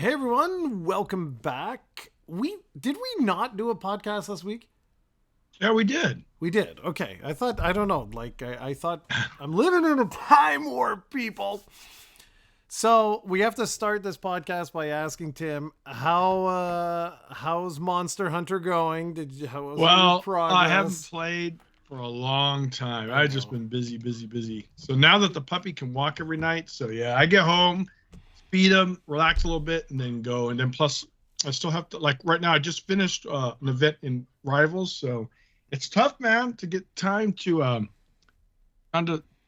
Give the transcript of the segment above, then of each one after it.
Hey everyone, welcome back. Did we not do a podcast last week? Yeah, we did. We did. Okay. I don't know. I thought I'm living in a time warp, people. So we have to start this podcast by asking Tim, how's Monster Hunter going? How was your Well, I haven't progress? played for a long time. I I've just know. been busy, busy, busy. So now that the puppy can walk every night, so yeah, I get home, feed him, relax a little bit, and then go. And then plus, I still have to right now. I just finished an event in Rivals, so it's tough, man, to get time to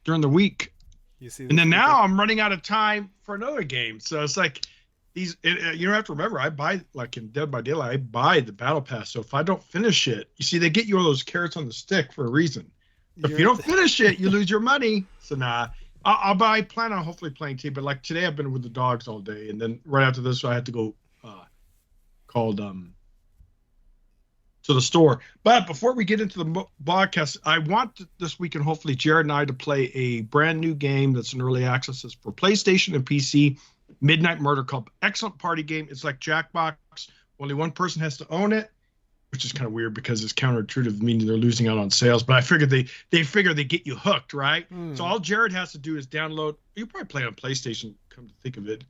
during the week. You see And these then people? now I'm running out of time for another game. So it's like you don't have to remember, I buy, like in Dead by Daylight, I buy the battle pass. So if I don't finish it, you see, they get you all those carrots on the stick for a reason. If you You're don't finish it, you lose your money. So nah, I plan on hopefully playing team, but like today I've been with the dogs all day. And then right after this, I had to go, called, to the store. But before we get into the podcast, I want this weekend, hopefully, Jared and I to play a brand new game that's in early access. It's for PlayStation and PC, Midnight Murder called Excellent Party Game. It's like Jackbox. Only one person has to own it, which is kind of weird because it's counterintuitive, meaning they're losing out on sales. But I figured they figure they get you hooked, right? So all Jared has to do is download. You probably play on PlayStation, come to think of it.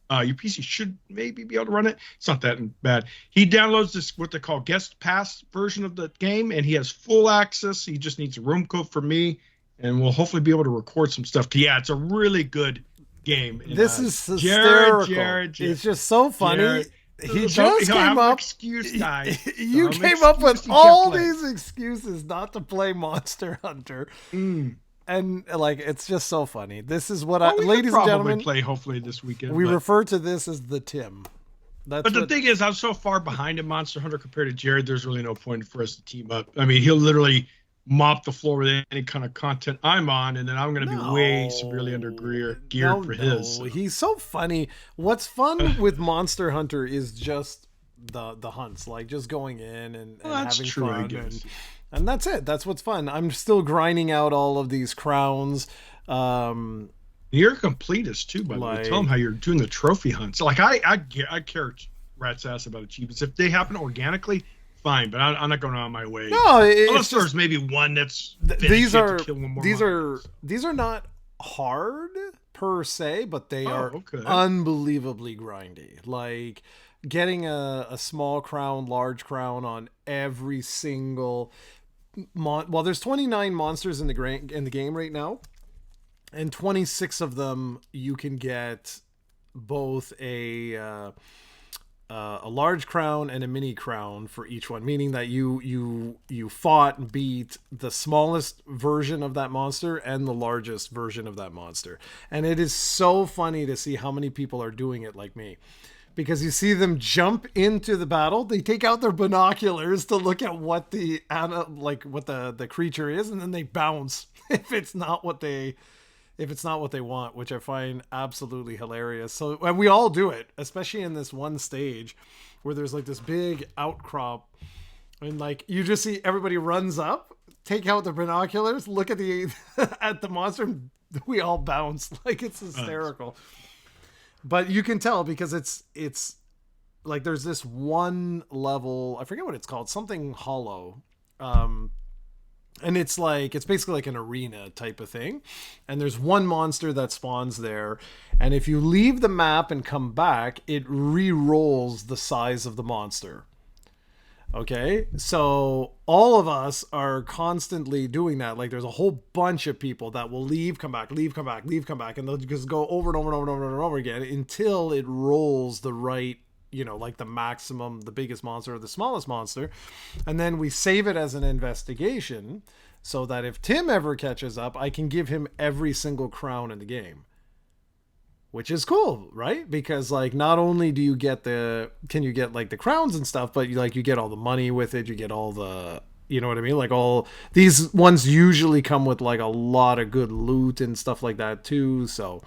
Your PC should maybe be able to run it. It's not that bad. He downloads this, what they call guest pass version of the game, and he has full access. He just needs a room code for me, and we'll hopefully be able to record some stuff. Yeah, it's a really good game. And, This is Jared, hysterical. Jared, It's just so funny. Jared. He So just he'll came have an up. excuse time. You Some came up with excuse he can't all play. these excuses not to play Monster Hunter. Mm. And like, it's just so funny. This is what Well, we could ladies and probably gentlemen, play hopefully this weekend. we but, refer to this as the Tim. That's but the what, thing is, I'm so far behind in Monster Hunter compared to Jared. There's really no point for us to team up. I mean, he'll literally mop the floor with any kind of content I'm on, and then I'm going to be way severely under geared for his. So. He's so funny. What's fun with Monster Hunter is just the hunts, like just going in and That's having true, I fun, guess. and that's it. That's what's fun. I'm still grinding out all of these crowns. You're a completist too, by the way. Tell them how you're doing the trophy hunts. Like I care rat's ass about achievements. If they happen organically, fine. But I'm not going on my way. No, Unless there's maybe one that's these you are have to kill one more these monster. are these are not hard per se, but they are okay. unbelievably grindy. Like getting a small crown, large crown on every single well, there's 29 monsters in the game right now, and 26 of them you can get both a large crown and a mini crown for each one, meaning that you fought and beat the smallest version of that monster and the largest version of that monster. And it is so funny to see how many people are doing it like me, because you see them jump into the battle, they take out their binoculars to look at what the creature is, and then they bounce if it's not what they want, which I find absolutely hilarious. So, and we all do it, especially in this one stage where there's like this big outcrop, and like you just see everybody runs up, take out their binoculars, look at the at the monster, and we all bounce. Like, it's hysterical. But you can tell because it's like there's this one level, I forget what it's called, something hollow. And it's basically like an arena type of thing. And there's one monster that spawns there. And if you leave the map and come back, it re-rolls the size of the monster. Okay, so all of us are constantly doing that. Like, there's a whole bunch of people that will leave, come back, leave, come back, leave, come back, and they'll just go over and over and over and over and over again until it rolls the right, like the maximum, the biggest monster or the smallest monster. And then we save it as an investigation so that if Tim ever catches up, I can give him every single crown in the game. Which is cool, right? Because like, not only do you get can you get like the crowns and stuff, but you get all the money with it. You get all the, you know what I mean? Like, all these ones usually come with like a lot of good loot and stuff like that too. So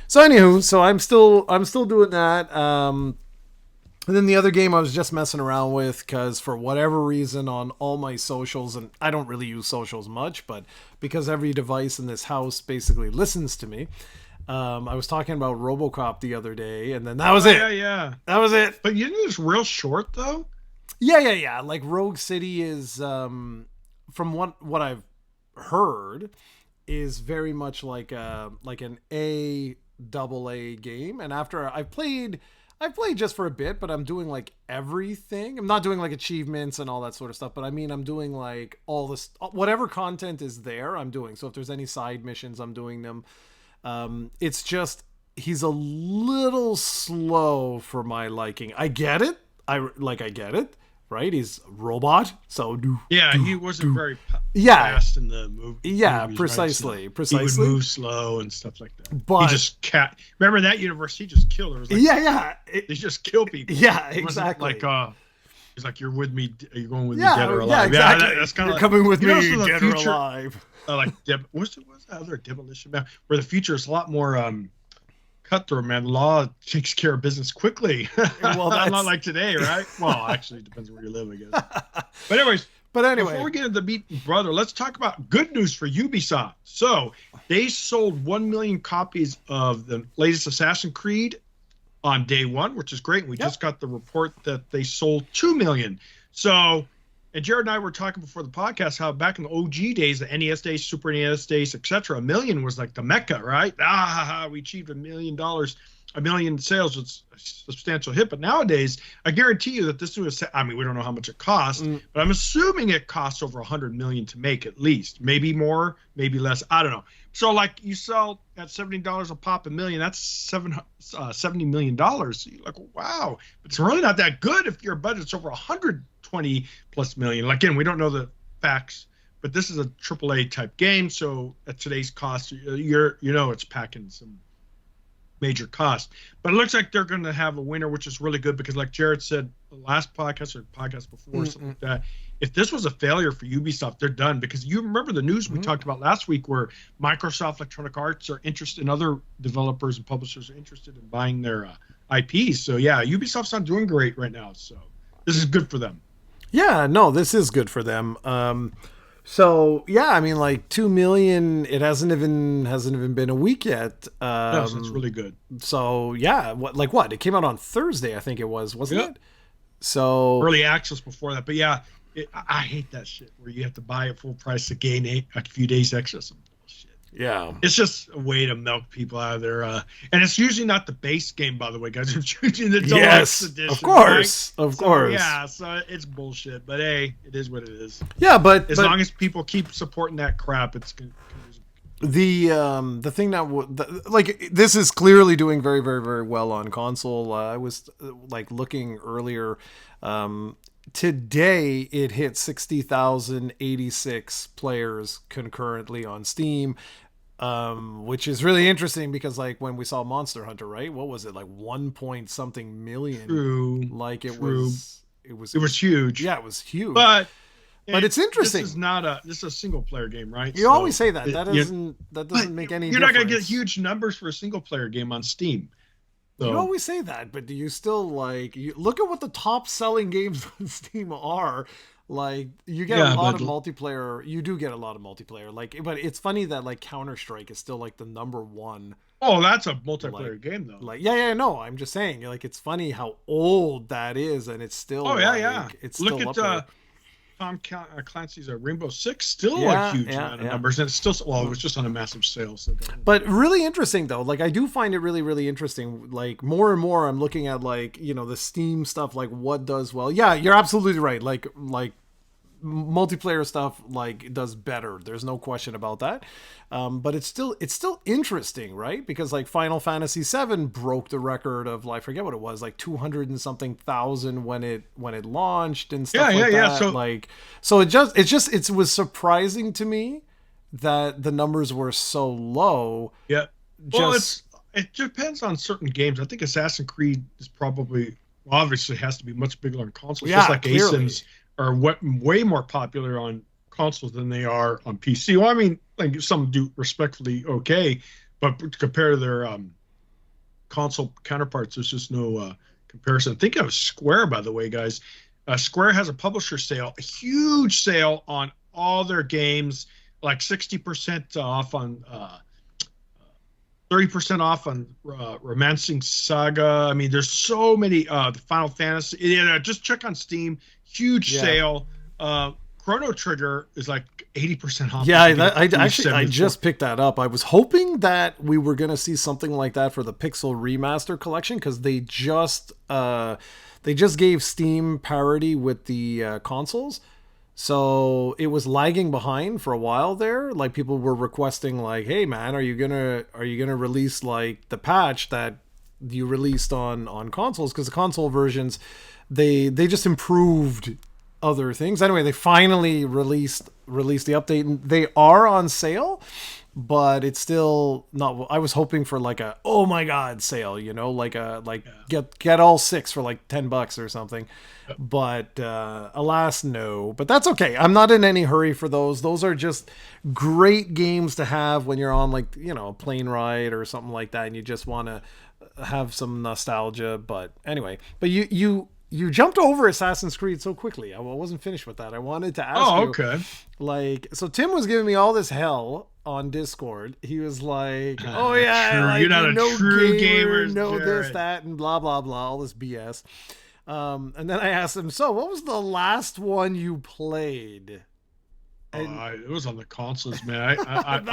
anywho, so I'm still doing that. And then the other game I was just messing around with, because for whatever reason on all my socials, and I don't really use socials much, but because every device in this house basically listens to me, I was talking about RoboCop the other day, and then that was Oh it. yeah, yeah. That was it. But you know it's real short though. Yeah. Like Rogue City is, from what I've heard, is very much like an A game. And after I've played just for a bit, but I'm doing like everything. I'm not doing like achievements and all that sort of stuff, but I mean I'm doing like all this, whatever content is there, I'm doing. So if there's any side missions, I'm doing them. It's just he's a little slow for my liking. I get it. I get it. Right? He's a robot, so Yeah, he wasn't very yeah, fast in the movie. yeah, Movies, precisely, right? So precisely. he would move slow and stuff like that. But he just remember that universe? He just killed her. Like, yeah, they just kill people. yeah, It wasn't exactly. Like he's like, you're with me. You're going with me, Yeah, dead or yeah, alive. exactly. Yeah, that's kind You're of coming with me, also the dead or future, alive. like what's that other demolition man? Where the future is a lot more cutthroat, man. Law takes care of business quickly. Well, that's not like today, right? Well, actually, it depends on where you live, I guess. But anyways, before we get into the meat and brother, let's talk about good news for Ubisoft. So they sold 1 million copies of the latest Assassin's Creed on day one, which is great. We just got the report that they sold 2 million. So, and Jared and I were talking before the podcast how back in the OG days, the NES days, Super NES days, etc., a million was like the mecca, right? We achieved $1 million, a million sales. It's a substantial hit. But nowadays, I guarantee you that this was, I mean, we don't know how much it cost, but I'm assuming it costs over 100 million to make at least. Maybe more, maybe less. I don't know. So like you sell at $70 a pop, a million, that's $70 million. So you're like, wow, but it's really not that good if your budget's over 120 plus million. Like, again, we don't know the facts, but this is a AAA type game. So at today's cost, it's packing some major cost. But it looks like they're going to have a winner, which is really good because like Jared said, the last podcast or podcast before, something like that, if this was a failure for Ubisoft, they're done. Because you remember the news we talked about last week where Microsoft, Electronic Arts are interested, and other developers and publishers are interested in buying their IPs. So yeah, Ubisoft's not doing great right now. So this is good for them. Yeah, no, this is good for them. So yeah, I mean, like 2 million. It hasn't even been a week yet. No, so it's really good. So yeah, what? It came out on Thursday, I think it was, wasn't it? So early access before that, but yeah, I hate that shit where you have to buy at full price to gain a few days extra. Some bullshit. Yeah, it's just a way to milk people out of their. And it's usually not the base game, by the way, guys. It's usually the deluxe edition. Of course, right? Of course. Yeah, so it's bullshit, but hey, it is what it is. Yeah, but as long as people keep supporting that crap, it's good. The thing that like this is clearly doing very, very, very well on console. I was like looking earlier. Today it hit 60,086 players concurrently on Steam, which is really interesting because like when we saw Monster Hunter, right? What was it, like 1 point something million? True. Like it True. was huge. Yeah, it was huge. But it's interesting. This is a single player game, right? You always say that. That doesn't make any difference. You're not going to get huge numbers for a single player game on Steam. So. You always say that, but do you still look at what the top selling games on Steam are? Like you get a lot of multiplayer. You do get a lot of multiplayer. But it's funny that like Counter-Strike is still like the number one. Oh, that's a multiplayer game though. No, I'm just saying. Like it's funny how old that is, and it's still. Oh yeah. It's still look up at there. Tom Clancy's Rainbow Six, still a huge amount of numbers, and it's still it was just on a massive sale. So but really interesting though, like I do find it really, really interesting. Like more and more, I'm looking at the Steam stuff, like what does well. Yeah, you're absolutely right. Like multiplayer stuff does better. There's no question about that. But it's still interesting, right? Because like Final Fantasy VII broke the record of I forget what it was, like 200 and something thousand when it launched and stuff that. So it was surprising to me that the numbers were so low. Yeah. Well, it depends on certain games. I think Assassin's Creed is probably obviously has to be much bigger on consoles, just like ASIMs are way more popular on consoles than they are on PC. Well, I mean, like some do respectfully okay, but compared to their console counterparts, there's just no comparison. Think of Square, by the way, guys. Square has a publisher sale, a huge sale on all their games, like 60% off on 30% off on Romancing Saga. I mean, there's so many. The Final Fantasy. Yeah, just check on Steam. Huge Yeah. sale. Chrono Trigger is like 80% off. Yeah, I just picked that up. I was hoping that we were gonna see something like that for the Pixel Remaster collection because they just gave Steam parity with the consoles, so it was lagging behind for a while there. Like people were requesting, like, "Hey man, are you gonna release like the patch that you released on consoles?" Because the console versions, they just improved other things. Anyway, they finally released the update, and they are on sale, but it's still not. I was hoping for like a oh my god sale, like get all six for like $10 or something. But alas, no. But that's okay. I'm not in any hurry for those. Those are just great games to have when you're on like a plane ride or something like that, and you just want to have some nostalgia. But anyway, but you jumped over Assassin's Creed so quickly. I wasn't finished with that. I wanted to ask you. Okay. Like, so Tim was giving me all this hell on Discord. He was like, "Oh yeah, true. like, You're not a true gamer, no Jared. this, that, and blah blah blah, all this BS." And then I asked him, "So, what was the last one you played?" It was on the consoles, man. But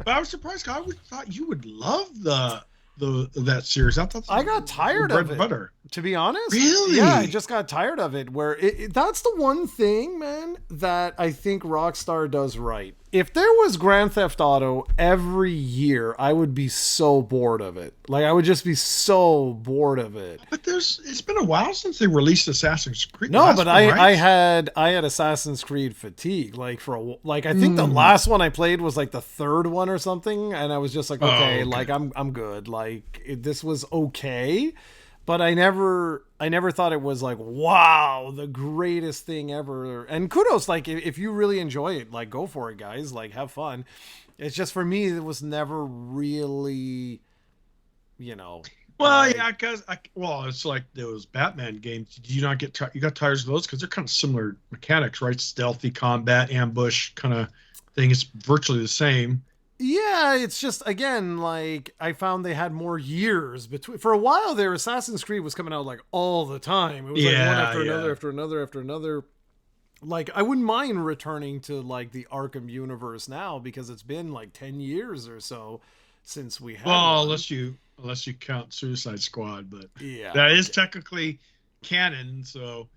I was surprised. I would thought you would love that series. I thought I got tired of it. Butter. To be honest, Really? yeah, I just got tired of it. Where that's the one thing, man, that I think Rockstar does right. If there was Grand Theft Auto every year, I would be so bored of it. Like I would just be so bored of it. But it's been a while since they released Assassin's Creed. No, but I had Assassin's Creed fatigue. Like I think the last one I played was like the third one or something, and I was just like, okay. Like I'm good. Like this was okay. But I never thought it was like, wow, the greatest thing ever. And kudos, like if you really enjoy it, like go for it, guys. Like have fun. It's just for me, it was never really, Well, yeah, because it's like those Batman games. Did you not get you got tired of those because they're kind of similar mechanics, right? Stealthy combat, ambush kind of thing. It's virtually the same. Yeah, it's just, again, like, I found they had more years between. For a while there, Assassin's Creed was coming out, like, all the time. It was, like, one after another, after another, after another. Like, I wouldn't mind returning to, like, the Arkham universe now, because it's been, like, 10 years or so since we had one. Unless you count Suicide Squad, but yeah, that is technically canon, so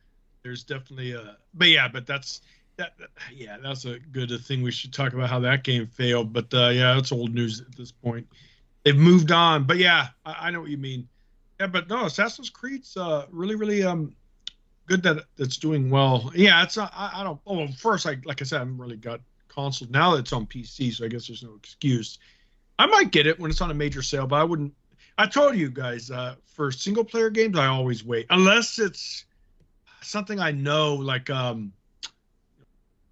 there's definitely but that's... that's a good thing. We should talk about how that game failed. But that's old news at this point. They've moved on. But yeah, I know what you mean. Yeah, but no, Assassin's Creed's really, really good that it's doing well. Yeah, it's I don't. Oh, first, like I said, I haven't really got console. Now it's on PC, so I guess there's no excuse. I might get it when it's on a major sale, but I wouldn't. I told you guys for single player games, I always wait unless it's something I know, like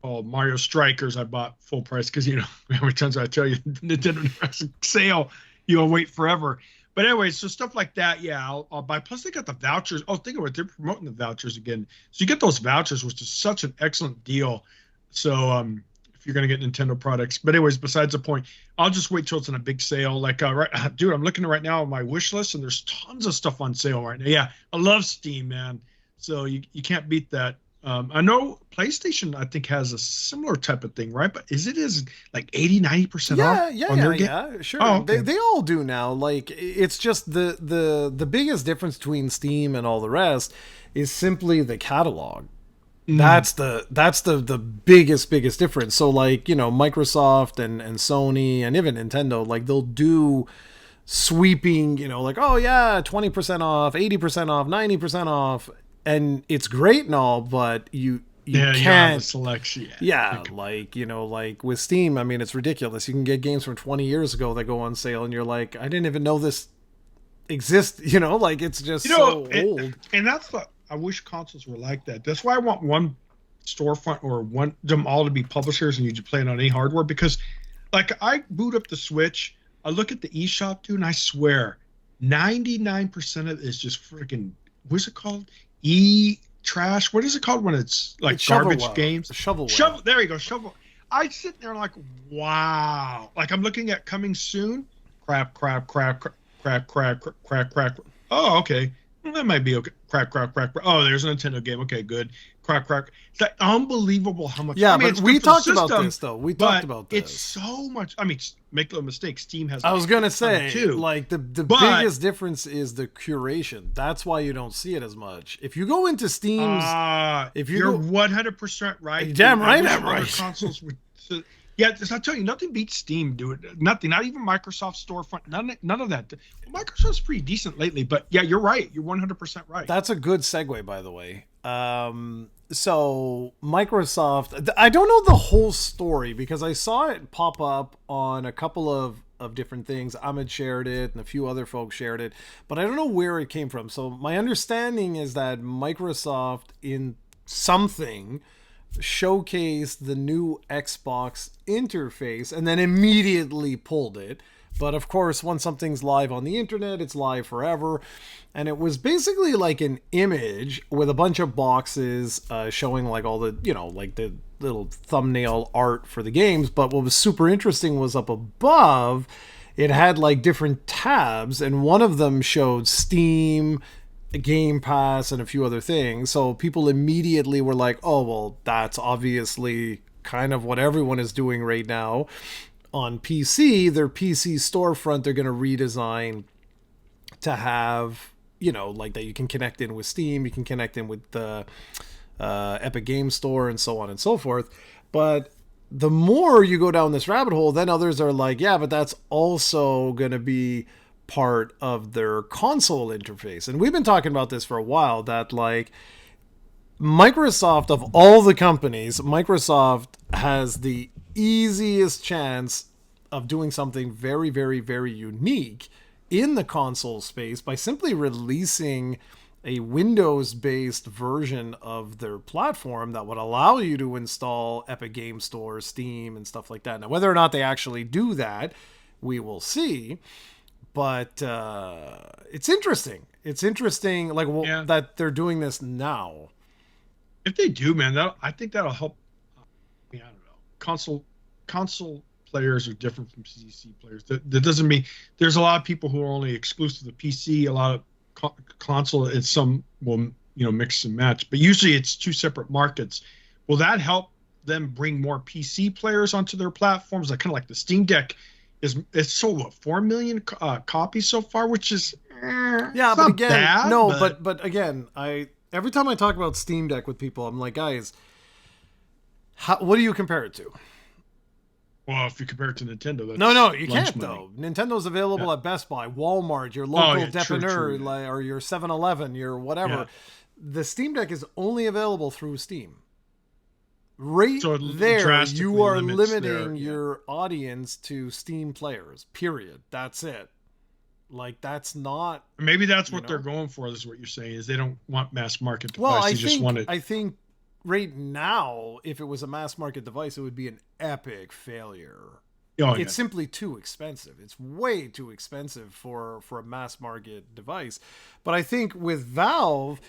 Mario Strikers I bought full price because how many times I tell you Nintendo has a sale, you'll wait forever. But anyway, so stuff like that, yeah, I'll buy. Plus they got the vouchers. Oh, think of it, they're promoting the vouchers again. So you get those vouchers, which is such an excellent deal. So if you're gonna get Nintendo products. But anyways, besides the point, I'll just wait till it's in a big sale. Like dude, I'm looking right now on my wish list and there's tons of stuff on sale right now. Yeah, I love Steam, man. So you can't beat that. I know PlayStation, I think, has a similar type of thing, right? But is like 80-90% off on their game? Yeah, sure. Oh, okay. They all do now. Like, it's just the biggest difference between Steam and all the rest is simply the catalog. That's the biggest difference. So like, Microsoft and Sony and even Nintendo, like they'll do sweeping, like, oh yeah, 20% off, 80% off, 90% off. And it's great and all, but you can't selection. Yeah, like like with Steam, I mean, it's ridiculous. You can get games from 20 years ago that go on sale, and you're like, I didn't even know this exists. Like it's just so old. And that's what I wish consoles were like that. That's why I want one storefront or them all to be publishers, and you just play it on any hardware. Because, like, I boot up the Switch, I look at the eShop, dude, and I swear, 99% of it is just freaking. What's it called? Trash. What is it called when it's like garbage games? Shovelware. There you go. Shovel. I sit there like, wow. Like I'm looking at coming soon. crap, crap, crap, crap, crap, crap, crap, crap. Oh, okay. Well, that might be okay. Crack, crack, crack, crack. Oh, there's a Nintendo game. Okay, good. Crack, crack. It's like unbelievable how much. I Yeah, mean, but it's good we for the talked about system, this though. We talked but about it's this. so much. I mean, make no mistake, Steam has. I was gonna a ton say, too, like the but biggest difference is the curation. That's why you don't see it as much. If you go into Steam's, if you you're go, 100% right. you're damn I right, wish I'm other right. consoles would. Yeah, I'll tell you, nothing beats Steam. Do it. Nothing. Not even Microsoft Storefront. None of that. Microsoft's pretty decent lately, but yeah, you're right. You're 100% right. That's a good segue, by the way. So Microsoft, I don't know the whole story because I saw it pop up on a couple of different things. Ahmed shared it and a few other folks shared it, but I don't know where it came from. So my understanding is that Microsoft in something showcased the new Xbox interface and then immediately pulled it. But of course, once something's live on the internet, it's live forever. And it was basically like an image with a bunch of boxes showing like all the, like the little thumbnail art for the games. But what was super interesting was up above, it had like different tabs, and one of them showed Steam, Game Pass, and a few other things. So people immediately were like, oh, well, that's obviously kind of what everyone is doing right now. On PC, their PC storefront, they're going to redesign to have, like that you can connect in with Steam, you can connect in with the Epic Game Store, and so on and so forth. But the more you go down this rabbit hole, then others are like, yeah, but that's also going to be part of their console interface. And we've been talking about this for a while, that like Microsoft, of all the companies, Microsoft has the easiest chance of doing something very, very, very unique in the console space by simply releasing a Windows-based version of their platform that would allow you to install Epic Game Store, Steam, and stuff like that. Now, whether or not they actually do that, we will see. But it's interesting. It's interesting, like that they're doing this now. If they do, man, I think that'll help. I don't know. Console players are different from PC players. That doesn't mean there's a lot of people who are only exclusive to PC. A lot of console. It's some will mix and match, but usually it's two separate markets. Will that help them bring more PC players onto their platforms? Like kind of like the Steam Deck it's sold 4 million copies so far, which is but again, bad, no, but again, every time I talk about Steam Deck with people, I'm like, guys, what do you compare it to? Well, if you compare it to Nintendo, that's no, you can't money. Though. Nintendo's available at Best Buy, Walmart, your local depanneur, or your 7-Eleven, your whatever. Yeah. The Steam Deck is only available through Steam. Right so there, you are limiting your audience to Steam players. Period. That's it. Like that's not. Maybe that's what they're going for. This is what you're saying is they don't want mass market device. Well, I think right now, if it was a mass market device, it would be an epic failure. It's simply too expensive. It's way too expensive for a mass market device. But I think with Valve,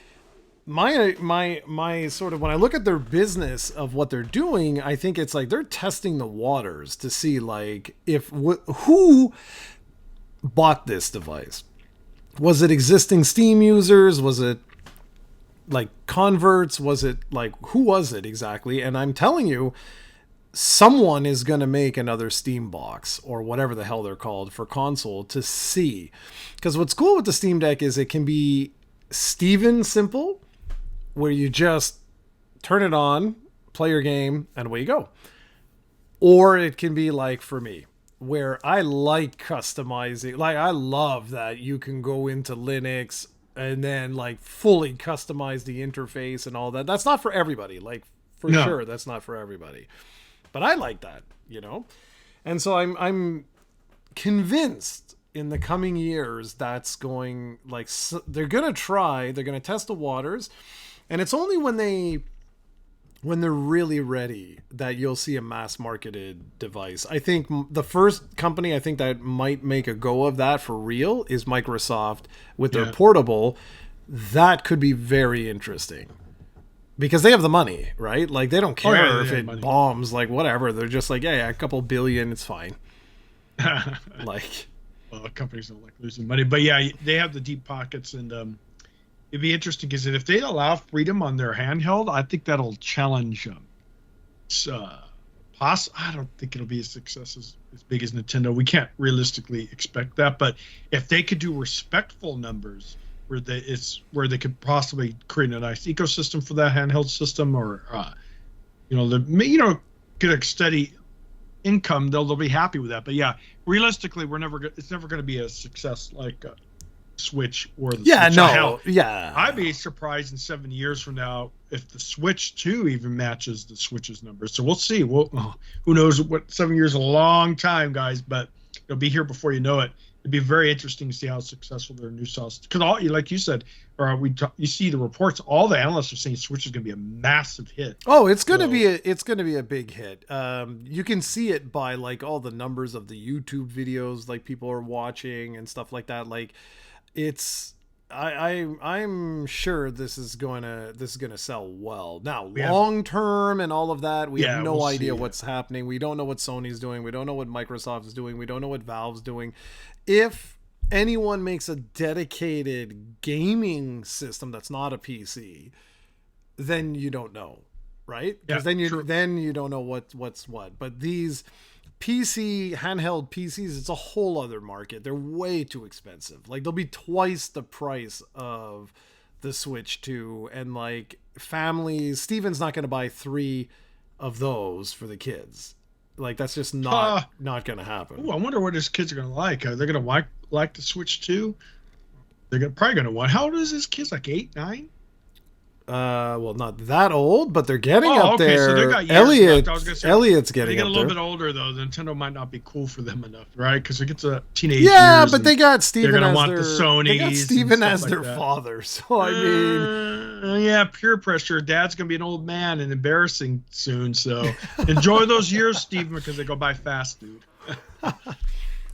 my sort of, when I look at their business of what they're doing, I think it's like they're testing the waters to see like who bought this device. Was it existing Steam users? Was it like converts? Was it like, who was it exactly? And I'm telling you, someone is going to make another Steam box or whatever the hell they're called for console to see. Because what's cool with the Steam Deck is it can be Steven simple, where you just turn it on, play your game, and away you go. Or it can be like for me, where I like customizing. Like I love that you can go into Linux and then like fully customize the interface and all that. That's not for everybody. Like for sure, that's not for everybody. But I like that, And so I'm convinced in the coming years that's going, like, they're going to test the waters. And it's only when they're really ready that you'll see a mass marketed device. I think the first company that might make a go of that for real is Microsoft with their portable. That could be very interesting because they have the money, right? Like they don't care if it bombs, like whatever. They're just like, yeah, a couple billion, it's fine. Like, companies don't like losing money, but yeah, they have the deep pockets, and it'd be interesting because if they allow freedom on their handheld, I think that'll challenge. I don't think it'll be a success as big as Nintendo. We can't realistically expect that, but if they could do respectful numbers where they could possibly create a nice ecosystem for that handheld system, or get a steady income, they'll be happy with that. But yeah, realistically, it's never going to be a success like Switch or the Switch. No, yeah. I'd be surprised in 7 years from now if the Switch 2 even matches the Switch's numbers. So we'll see. Who knows? What 7 years is a long time, guys, but it'll be here before you know it. It'd be very interesting to see how successful their new sauce. Because like you said, you see the reports. All the analysts are saying Switch is going to be a massive hit. Oh, it's going to be a big hit. You can see it by like all the numbers of the YouTube videos like people are watching and stuff like that. Like I'm sure this is gonna sell well. Now, long term and all of that, we have no idea what's happening. We don't know what Sony's doing. We don't know what Microsoft is doing. We don't know what Valve's doing. If anyone makes a dedicated gaming system that's not a PC, then you don't know, right? Because then you don't know what's what. But these handheld PCs, it's a whole other market. They're way too expensive. Like they'll be twice the price of the Switch 2, and like families, Steven's not going to buy 3 of those for the kids. Like that's just not going to happen. I wonder what his kids are going to like. Are they going to like the Switch 2? They're probably going to want. How old is his kids? Like 8, 9? Well, not that old, but they're getting up there. So they got years left. Elliot's getting up there. They get a little bit older though. Nintendo might not be cool for them enough, right? Because it gets a teenage years. But they got Steven. They're gonna want the Sonys. They got Steven as their father. So I mean, peer pressure. Dad's gonna be an old man and embarrassing soon. So enjoy those years, Steven, because they go by fast, dude.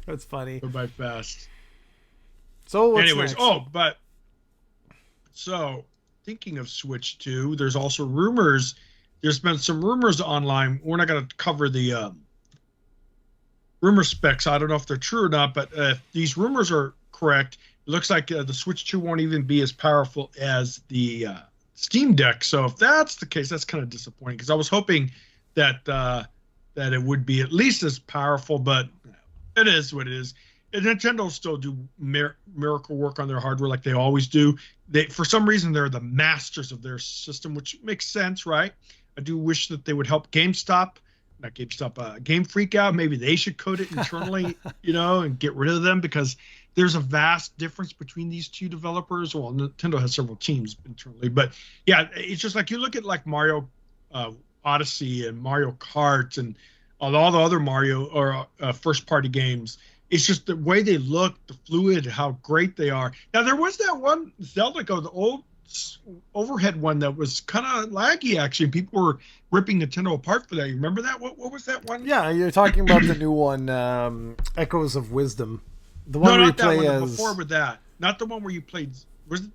That's funny. Go by fast. So what's next? Thinking of Switch 2, there's also rumors. There's been some rumors online. We're not going to cover the rumor specs. I don't know if they're true or not, but if these rumors are correct, it looks like the Switch 2 won't even be as powerful as the Steam Deck. So if that's the case, that's kind of disappointing because I was hoping that it would be at least as powerful, but it is what it is. And Nintendo still do miracle work on their hardware like they always do. For some reason, they're the masters of their system, which makes sense, right? I do wish that they would help Game Freak out. Maybe they should code it internally, and get rid of them because there's a vast difference between these two developers. Well, Nintendo has several teams internally, but yeah, it's just like you look at like Mario Odyssey and Mario Kart and all the other Mario or first-party games. It's just the way they look, the fluid, how great they are. Now, there was that one Zelda, the old overhead one that was kind of laggy, actually. People were ripping Nintendo apart for that. You remember that? What was that one? Yeah, you're talking about the new one, Echoes of Wisdom. The one where you play as... before with that. Not the one where you played... It was the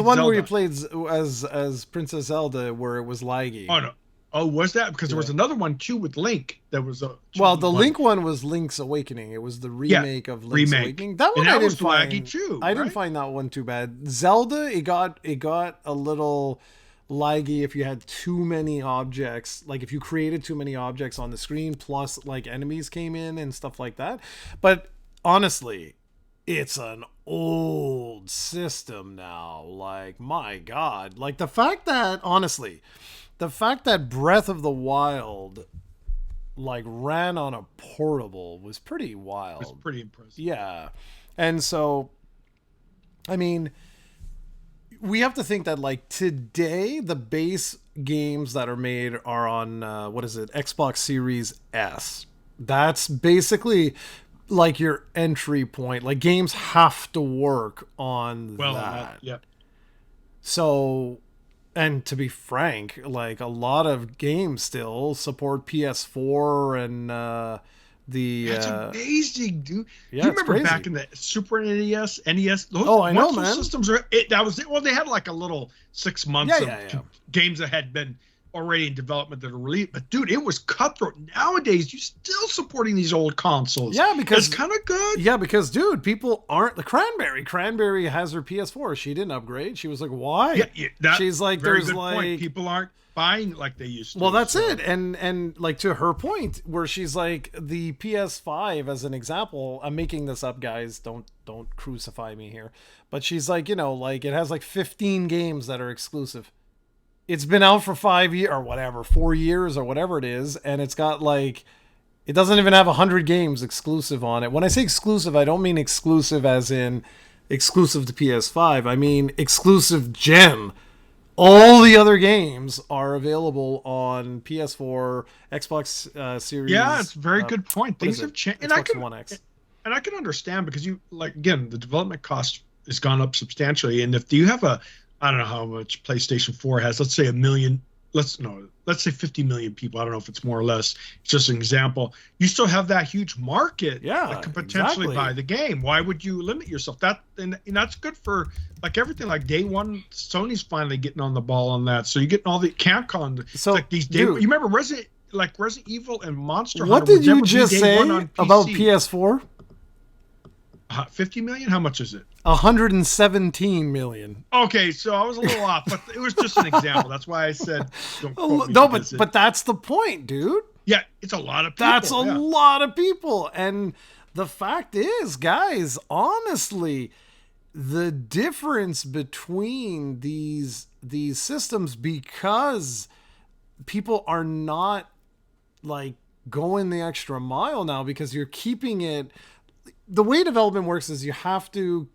one Zelda. Where you played as Princess Zelda, where it was laggy. Oh, no. Oh, was that? Because there was another one, too, with Link. That was a... Well, the Link one was Link's Awakening. It was the remake of Link's Awakening. That one I didn't find... laggy, too, I didn't find that one too bad. Zelda, it got a little laggy if you had too many objects. Like, if you created too many objects on the screen, plus, like, enemies came in and stuff like that. But, honestly, it's an old system now. Like, my God. Like, the fact that Breath of the Wild like ran on a portable was pretty wild. It's pretty impressive. Yeah. And so, I mean, we have to think that like today, the base games that are made are on, Xbox Series S. That's basically like your entry point. Like games have to work on that. Yeah. So... And to be frank, like a lot of games still support PS4 and That's amazing, dude. Yeah, you remember back in the Super NES? Those I know, man. systems are. That was it. Well, they had like a little 6 months of games that had been already in development that are released. But dude, it was cutthroat. Nowadays, you're still supporting these old consoles. Yeah, because it's kind of good. Yeah, because dude, people aren't the Cranberry. Cranberry has her PS4. She didn't upgrade. She was like, "Why?" Yeah, she's like, very "There's good like point. People aren't buying like they used to." Well, that's it. And like to her point, where she's like the PS5 as an example. I'm making this up, guys. Don't crucify me here. But she's like, like it has like 15 games that are exclusive. It's been out for 5 years or whatever, 4 years or whatever it is, and it's got like it doesn't even have 100 games exclusive on it. When I say exclusive, I don't mean exclusive as in exclusive to PS5. I mean exclusive gen. All the other games are available on PS4, Xbox Series. Yeah, it's a very good point. Things have changed, and I can understand because you like again the development cost has gone up substantially, and if you have I don't know how much PlayStation 4 has. Let's say a million. Let's say 50 million people. I don't know if it's more or less. It's just an example. You still have that huge market that could potentially buy the game. Why would you limit yourself? And that's good for like everything. Like day one, Sony's finally getting on the ball on that. So you're getting all the Capcom. So like these you remember Resident Evil and Monster Hunter. What did you just say about PS4? 50 million? How much is it? 117 million. Okay, so I was a little off, but it was just an example. That's why I said don't quote me. No, but that's the point, dude. Yeah, it's a lot of people. That's a lot of people. And the fact is, guys, honestly, the difference between these systems, because people are not like going the extra mile now, because you're keeping it. The way development works is you have to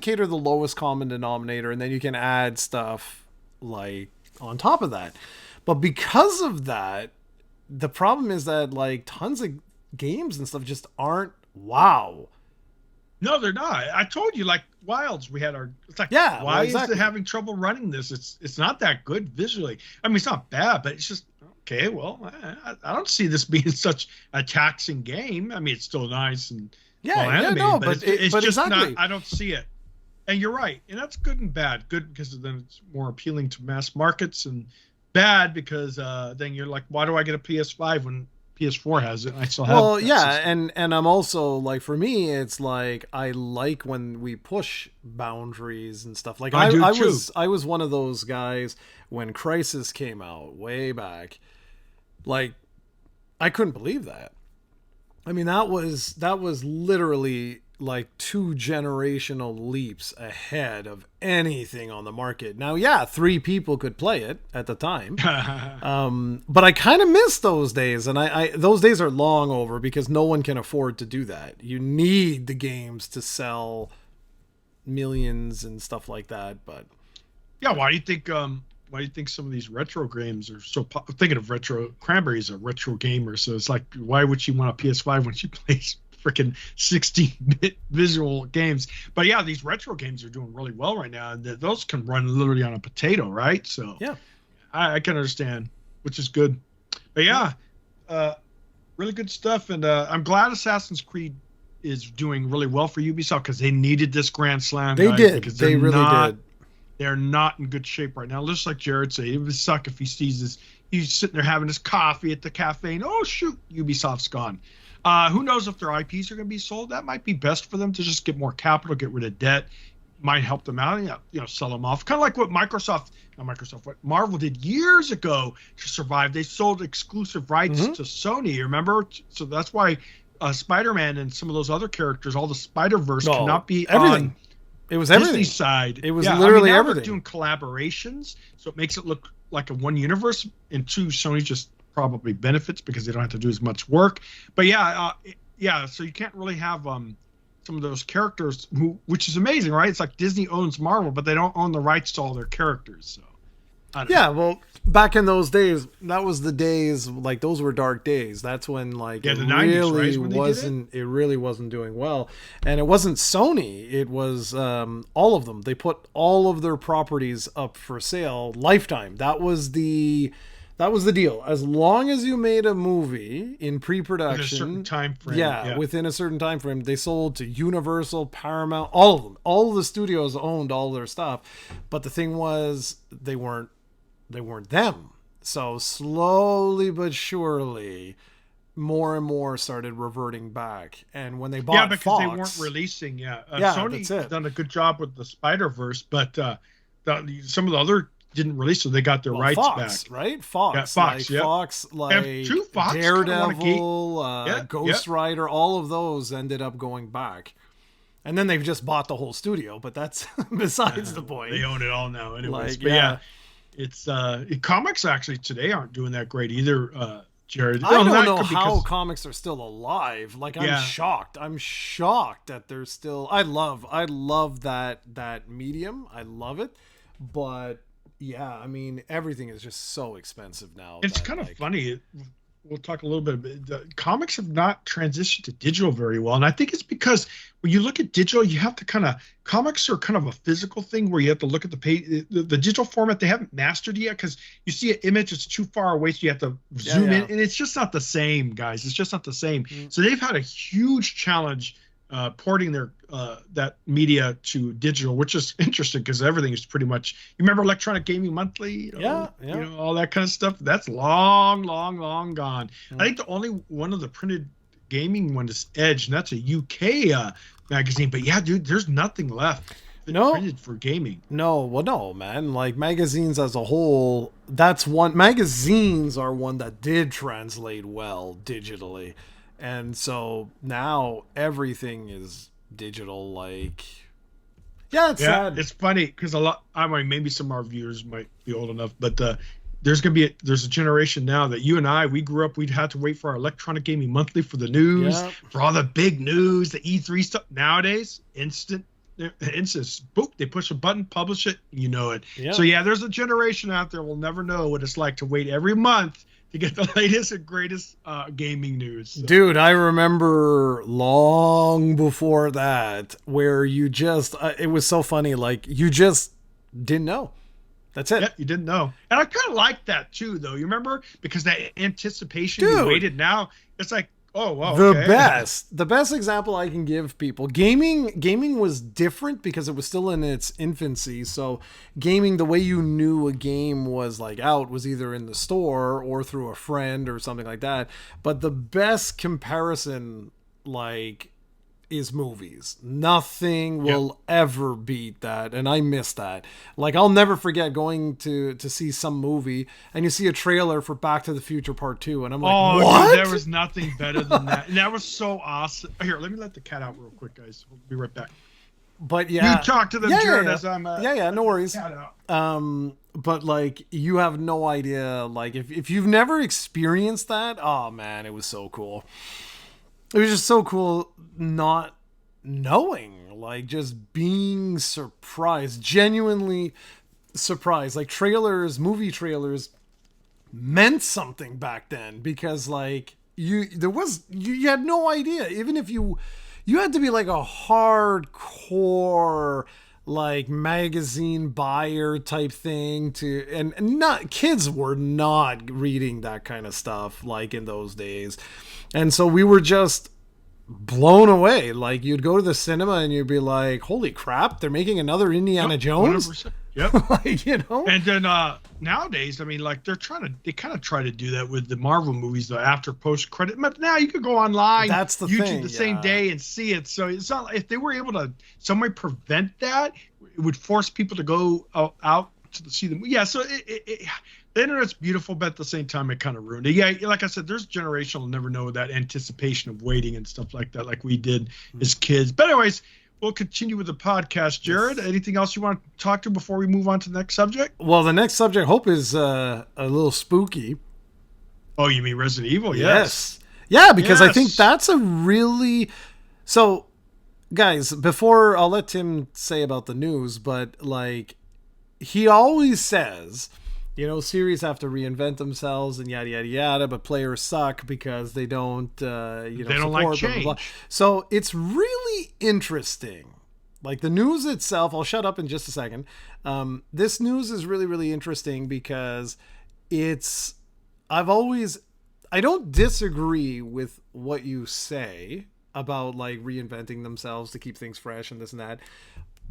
cater the lowest common denominator, and then you can add stuff like on top of that. But because of that, the problem is that like tons of games and stuff just aren't wow. No, they're not. I told you, like Wilds, we had our. It's like, why is it having trouble running this? It's not that good visually. I mean, it's not bad, but it's just okay. Well, I don't see this being such a taxing game. I mean, it's still nice and. But it's just exactly. I don't see it. And you're right. And that's good and bad. Good because then it's more appealing to mass markets, and bad because then you're like, why do I get a PS5 when PS4 has it? I still have. Well, yeah, and I'm also like, for me, it's like I like when we push boundaries and stuff. Like I was one of those guys when Crysis came out way back. Like I couldn't believe that. I mean, that was literally like 2 generational leaps ahead of anything on the market. Now, yeah, 3 people could play it at the time. But I kind of miss those days. And I those days are long over because no one can afford to do that. You need the games to sell millions and stuff like that. But yeah, why do you think some of these retro games are so thinking of retro? Cranberry's a retro gamer, so it's like, why would she want a PS5 when she plays freaking 16-bit visual games? But yeah, these retro games are doing really well right now, and those can run literally on a potato, right? So yeah, I can understand, which is good. But yeah, really good stuff, and I'm glad Assassin's Creed is doing really well for Ubisoft because they needed this Grand Slam. They did. They really did. They're not in good shape right now. Just like Jared said, it would suck if he sees this. He's sitting there having his coffee at the cafe, and oh shoot, Ubisoft's gone. Who knows if their IPs are going to be sold? That might be best for them to just get more capital, get rid of debt. Might help them out. Sell them off. Kind of like what what Marvel did years ago to survive. They sold exclusive rights to Sony. Remember? So that's why Spider-Man and some of those other characters, all the Spider-Verse, cannot be everything. It was everything. Disney side. It was literally everything. They're doing collaborations, so it makes it look like a one universe. And 2, Sony just probably benefits because they don't have to do as much work. But so you can't really have some of those characters which is amazing, right? It's like Disney owns Marvel, but they don't own the rights to all their characters. So well, back in those days, that was the days, like those were dark days. That's when like the 90s, it really wasn't doing well. And it wasn't Sony, it was all of them. They put all of their properties up for sale lifetime. That was the deal. As long as you made a movie in pre-production, within a certain time frame. Within a certain time frame, they sold to Universal, Paramount, all of them. All of the studios owned all their stuff. But the thing was, they weren't them. So slowly but surely, more and more started reverting back. And when they Yeah, bought because they weren't Fox, releasing. Yeah, yeah, that's Sony has it. done a good job with the Spider Verse, but some of the other didn't release, so they got their Well, rights Fox, back. right? Yeah, Fox, Fox. Yep. And like two Fox kind of want to gate. Daredevil, Yeah, yeah. Ghost Rider, all of those ended up going back. And then they've just bought the whole studio, but that's besides the Well, they point. own it all now, anyways. Like, But yeah, yeah, it's comics actually today aren't doing that great either, Jared. I Well, don't that know could how because comics are still alive. Like, I'm yeah, shocked. I'm shocked that they're still. I love that medium. I love it, but yeah, I mean, everything is just so expensive now it's that kind of like, funny. We'll talk a little bit. The comics have not transitioned to digital very well, and I think it's because when you look at digital, you have to kind of comics are kind of a physical thing where you have to look at the page, the digital format. They haven't mastered it yet because you see an image it's too far away, so you have to yeah, zoom in, yeah. and it's just not the same, guys. It's just not the same. Mm. So they've had a huge challenge porting their that media to digital, which is interesting because everything is pretty much. You remember Electronic Gaming Monthly, Yeah, yeah. all that kind of stuff. That's long, long, long gone. I Mm. think the only one of the printed gaming one is Edge, and that's a UK magazine. But yeah, dude, there's nothing left No, printed for gaming. no, well, no, man. Like magazines as a whole, that's one. Magazines are one that did translate well digitally, and so now everything is digital. Like, yeah, it's Yeah, sad. it's funny because a lot. I mean, maybe some of our viewers might be old enough, but there's a generation now that you and I we grew up. We'd have to wait for our Electronic Gaming Monthly for the news, Yeah, for all the big news, the E3 stuff. Nowadays, instant, boop, they push a button, publish it, you know it. yeah. So yeah, there's a generation out there will never know what it's like to wait every month to get the latest and greatest gaming news. So, Dude, I remember long before that where you just, it was so funny. Like, you just didn't know. That's yeah, it. you didn't know. And I kind of like that too, though. You remember? Because that anticipation, you Dude, waited. Now it's like, oh, well, the okay. best example I can give people, gaming was different because it was still in its infancy. So gaming, the way you knew a game was like out was either in the store or through a friend or something like that. But the best comparison, like, is movies. Nothing Yep. will ever beat that, and I miss that. Like, I'll never forget going to see some movie and you see a trailer for Back to the Future Part 2 and I'm like, Oh, dude, there "What?" was nothing better than that. And that was so awesome. Here, let me let the cat out real quick, guys. We'll be right back. But You yeah. talk to them, Yeah, yeah, Jared, yeah. as I'm Yeah, yeah, no letting the worries. cat out. But like, you have no idea, like, if you've never experienced that, oh man, it was so cool. It was just so cool not knowing, like, just being surprised, genuinely surprised. Like, movie trailers meant something back then because, like, you had no idea. Even if you had to be like a hardcore, like, magazine buyer type thing to, and not, kids were not reading that kind of stuff like in those days. And so we were just blown away. Like, you'd go to the cinema and you'd be like, holy crap, they're making another Yep, Indiana Jones. 100%. Yep. Like, you know. And then nowadays, I mean, like they kind of try to do that with the Marvel movies, the after post credit. But now you could go online, That's the YouTube thing, the same yeah. day and see it. So it's not if they were able to some way prevent that, it would force people to go out to see them. Yeah. So the internet's beautiful, but at the same time, it kind of ruined it. Yeah, like I said, there's generation will never know that anticipation of waiting and stuff like that, like we did as kids. But anyways. We'll continue with the podcast, Jared. Yes. Anything else you want to talk to before we move on to the next subject? Well, the next subject, hope, is a little spooky. Oh, you mean Resident Evil? Yes. Yeah, because I think Yes. that's a really. So, guys, before I'll let Tim say about the news, but like, he always says, series have to reinvent themselves and yada yada yada, but players suck because they don't, They don't support, like blah, blah, change. blah. So it's really interesting. Like, the news itself, I'll shut up in just a second. This news is really, really interesting because it's. I don't disagree with what you say about, like, reinventing themselves to keep things fresh and this and that.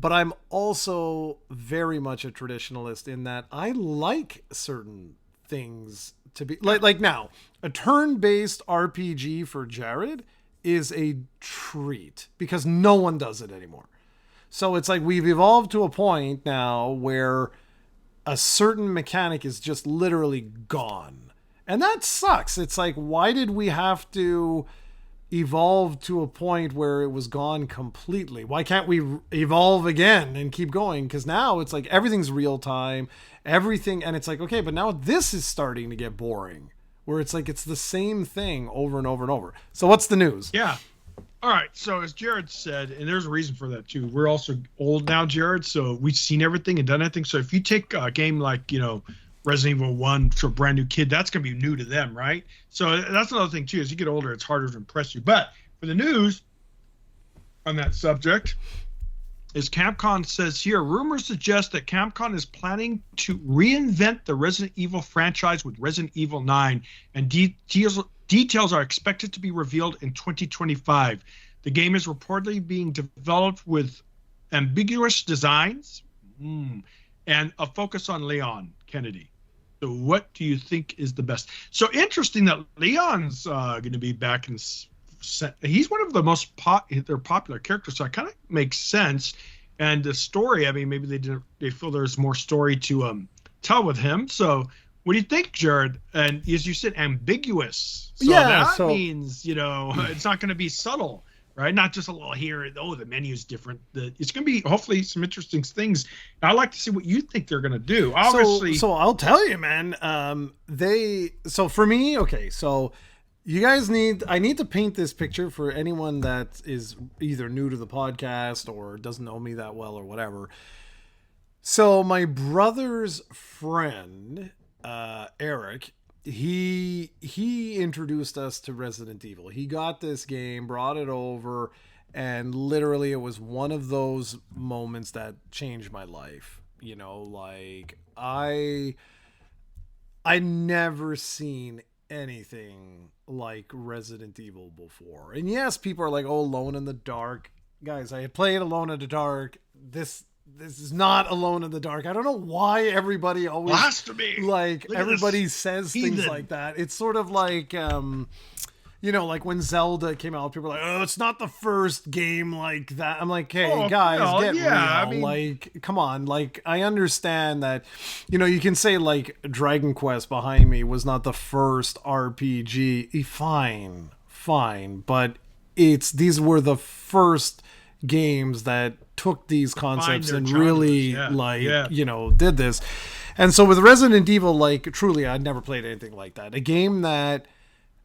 But I'm also very much a traditionalist in that I like certain things to be like now. A turn-based RPG for Jared is a treat because no one does it anymore. So it's like we've evolved to a point now where a certain mechanic is just literally gone. And that sucks. It's like, why did we have to evolve to a point where it was gone completely? Why can't we evolve again and keep going? Because now it's like everything's real time, everything. And it's like, okay, but now this is starting to get boring where it's like it's the same thing over and over and over. So what's the news? Yeah. All right. So as Jared said, and there's a reason for that too. We're also old now, Jared. So we've seen everything and done everything. So if you take a game like, Resident Evil 1 to a brand new kid, that's going to be new to them, right? So that's another thing too. As you get older, it's harder to impress you. But for the news on that subject, is Capcom says here, rumors suggest that Capcom is planning to reinvent the Resident Evil franchise with Resident Evil 9, and details are expected to be revealed in 2025. The game is reportedly being developed with ambiguous designs and a focus on Leon Kennedy. So what do you think is the best? So interesting that Leon's going to be back in. He's one of the most popular characters, so it kind of makes sense. And the story, I mean, maybe they feel there's more story to tell with him. So what do you think, Jared? And as you said, ambiguous. So that means, it's not going to be subtle, right? Not just a little here, the menu's different. It's going to be hopefully some interesting things. I'd like to see what you think they're going to do. Obviously. So I'll tell you, man, so for me, okay, so you guys I need to paint this picture for anyone that is either new to the podcast or doesn't know me that well or whatever. So my brother's friend, Eric, he introduced us to Resident Evil. He got this game, brought it over, and literally it was one of those moments that changed my life. Like I never seen anything like Resident Evil before. And yes, people are like, oh, Alone in the Dark. Guys, I had played Alone in the Dark. This is not Alone in the Dark. I don't know why everybody always blasphemy. Everybody says things like that. It's sort of like like when Zelda came out, people were like, oh, it's not the first game like that. I'm like, hey, guys, get real. I mean, like, come on. Like, I understand that, you can say like Dragon Quest behind me was not the first RPG. Fine. But these were the first games that took these concepts and really did this. And so with Resident Evil, like, truly, I'd never played anything like that. A game that,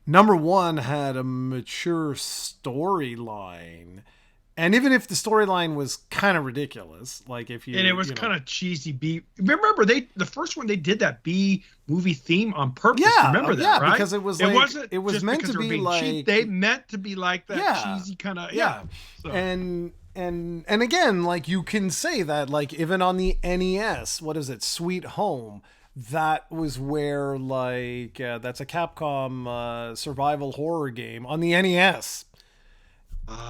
number one, had a mature storyline. And even if the storyline was kind of ridiculous, like if you... And it was kind of cheesy B. Remember, the first one, they did that B movie theme on purpose. Yeah, remember that, right? Because it was like... It was meant to be like... cheap. They meant to be like that cheesy kind of... Yeah. So. And again, like, you can say that, like, even on the NES, what is it, Sweet Home... That was where, like, that's a Capcom survival horror game on the NES.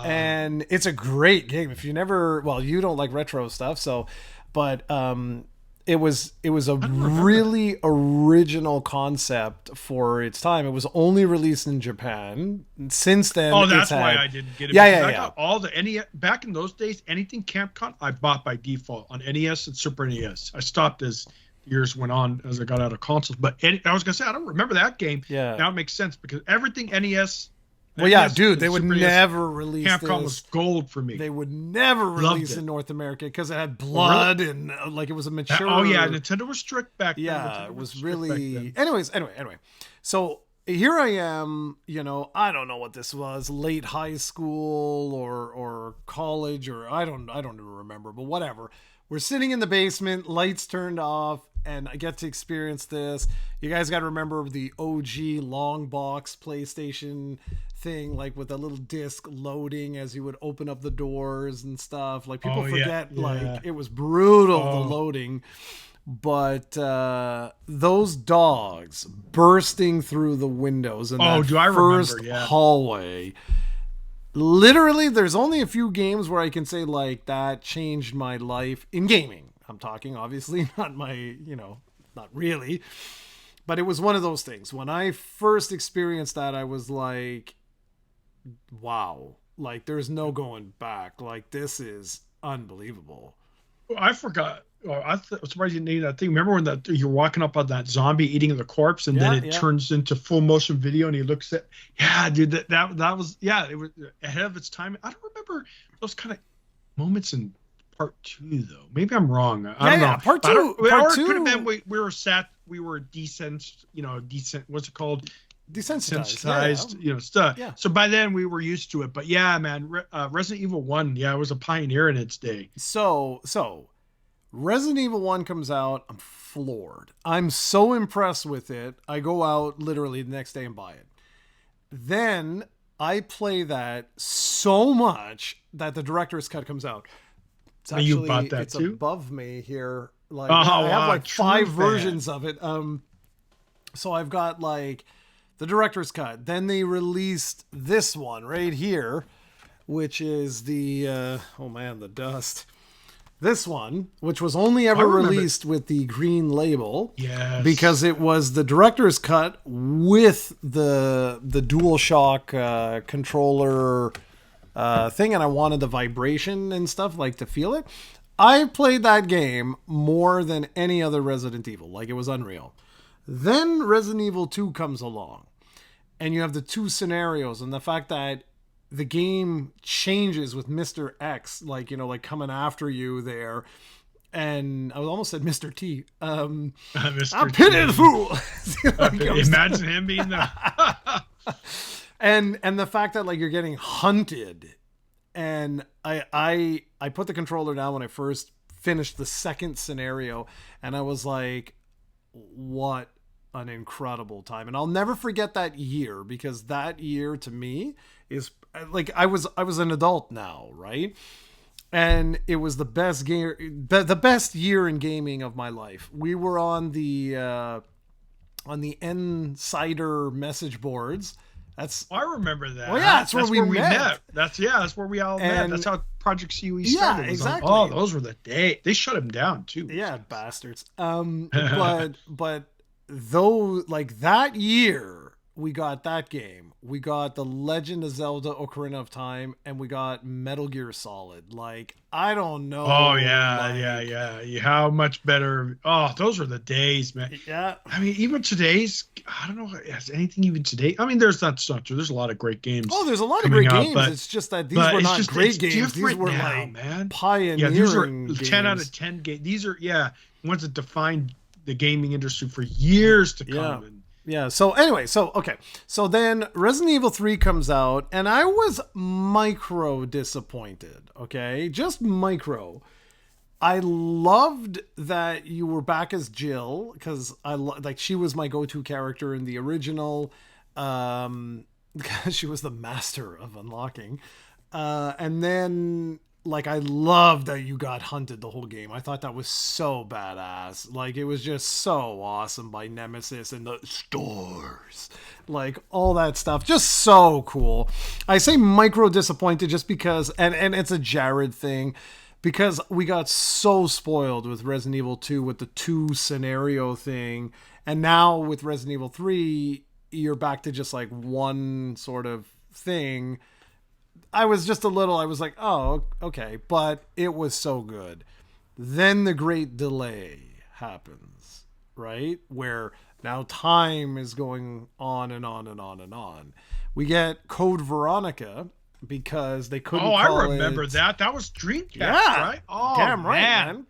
And it's a great game. If you never, you don't like retro stuff, but it was a really original concept for its time. It was only released in Japan. Since then, that's why I didn't get it. I got all the NES back in those days. Anything Capcom, I bought by default on NES and Super NES. I stopped as years went on as I got out of consoles. But I was gonna say, I don't remember that game. Yeah. Now it makes sense because everything NES. Well, yeah, dude, they would never release Capcom was gold for me. They would never release in North America because it had blood and like it was a mature. Nintendo was strict back then. Yeah, it was really. Anyway. So here I am. I don't know what this was, late high school or college, or I don't even remember, but whatever. We're sitting in the basement, lights turned off, and I get to experience this. You guys got to remember the OG long box PlayStation thing, like with a little disc loading as you would open up the doors and stuff. Like people forget, like it was brutal, the loading. But those dogs bursting through the windows in that first hallway. Literally, there's only a few games where I can say like that changed my life in gaming. I'm talking obviously not my, not really, But it was one of those things. When I first experienced that, I was like, wow, like there's no going back. Like this is unbelievable. I forgot. Oh, I was surprised you didn't name that thing. Remember when that you're walking up on that zombie eating the corpse, and then Yeah, it yeah. turns into full motion video, and he looks at, yeah, dude, that was, yeah, it was ahead of its time. I don't remember those kind of moments in part two, though. Maybe I'm wrong. I Yeah, don't yeah. know. Part But I two, don't, part or it could have been two, we were decent, decent. What's it called? desensitized. Sensitized, stuff. Yeah. So by then we were used to it. But yeah, man, Resident Evil 1, yeah, it was a pioneer in its day. So Resident Evil 1 comes out. I'm floored. I'm so impressed with it. I go out literally the next day and buy it. Then I play that so much that the director's cut comes out. It's And you bought that it's too? above me here. Like Oh, I have wow, like true 5 fan. versions of it. So I've got like the director's cut. Then they released this one right here, which is the the dust. This one, which was only ever released with the green label, Yes. because it was the director's cut with the DualShock controller thing, and I wanted the vibration and stuff, like to feel it. I played that game more than any other Resident Evil. Like, it was unreal. Then Resident Evil 2 comes along, and you have the 2 scenarios, and the fact that the game changes with Mr. X, like, like coming after you there. And I almost said Mr. T. Mr. I'm pitted fool. Imagine him being the and the fact that like you're getting hunted. And I put the controller down when I first finished the second scenario, and I was like, what an incredible time. And I'll never forget that year, because that year to me is like, I was an adult now, right? And it was the best game, the best year in gaming of my life. We were on the Insider message boards. That's I remember that. Oh yeah, that's where we met. That's where we all met. That's how Project CUE started. Yeah, exactly. Those were the day. They shut him down too. Yeah, bastards. But though, like that year, we got that game. We got The Legend of Zelda: Ocarina of Time, and we got Metal Gear Solid. Like, I don't know. Oh yeah, yeah. How much better? Oh, those were the days, man. Yeah. I mean, even today's. I don't know. Has anything even today? I mean, that's not true. There's a lot of great games. Oh, there's a lot of great games. But, it's just that these were not great games. These were now, like man. pioneering. Yeah, these are games. 10 out of 10 games. These are ones that defined the gaming industry for years to come. Yeah. So anyway, so then Resident Evil 3 comes out, and I was micro disappointed. Okay, just micro. I loved that you were back as Jill, because like she was my go-to character in the original. She was the master of unlocking, and then. Like, I loved that you got hunted the whole game. I thought that was so badass. Like, it was just so awesome by Nemesis and the stores. Like, all that stuff. Just so cool. I say micro disappointed just because, and it's a Jared thing, because we got so spoiled with Resident Evil 2 with the 2 scenario thing. And now with Resident Evil 3, you're back to just like one sort of thing. I was like, oh, okay. But it was so good. Then the great delay happens, right? Where now time is going on and on and on and on. We get Code Veronica because they couldn't call I remember that. That was Dreamcast, right? Oh, damn right, man.